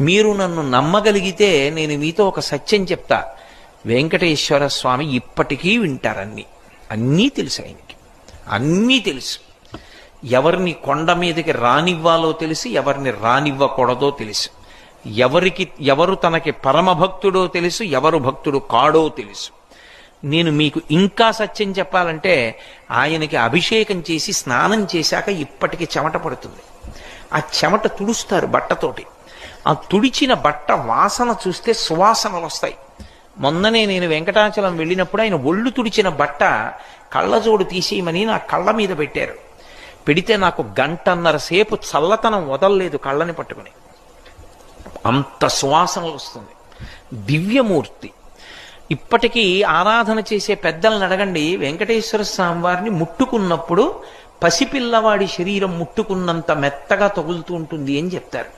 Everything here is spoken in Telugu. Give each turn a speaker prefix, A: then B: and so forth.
A: మీరు నన్ను నమ్మగలిగితే నేను మీతో ఒక సత్యం చెప్తా. వెంకటేశ్వర స్వామి ఇప్పటికీ వింటారన్నీ. అన్నీ తెలుసు ఆయనకి, అన్నీ తెలుసు. ఎవరిని కొండ మీదకి రానివ్వాలో తెలుసు, ఎవరిని రానివ్వకూడదో తెలుసు. ఎవరు తనకి పరమభక్తుడో తెలుసు, ఎవరు భక్తుడు కాడో తెలుసు. నేను మీకు ఇంకా సత్యం చెప్పాలంటే, ఆయనకి అభిషేకం చేసి స్నానం చేశాక ఇప్పటికి చెమట పడుతుంది. ఆ చెమట తుడుస్తారు బట్టతోటి. ఆ తుడిచిన బట్ట వాసన చూస్తే సువాసనలు వస్తాయి. మొన్ననే నేను వెంకటాచలం వెళ్ళినప్పుడు ఆయన ఒళ్ళు తుడిచిన బట్ట కళ్ళజోడు తీసేయమని నా కళ్ళ మీద పెట్టారు. పెడితే నాకు 1.5 గంటల సేపు చల్లతనం వదలలేదు కళ్ళని పట్టుకుని. అంత సువాసనలు వస్తుంది. దివ్యమూర్తి. ఇప్పటికీ ఆరాధన చేసే పెద్దలను అడగండి, వెంకటేశ్వర స్వామి వారిని ముట్టుకున్నప్పుడు పసిపిల్లవాడి శరీరం ముట్టుకున్నంత మెత్తగా తగులుతూ ఉంటుంది అని చెప్తారు.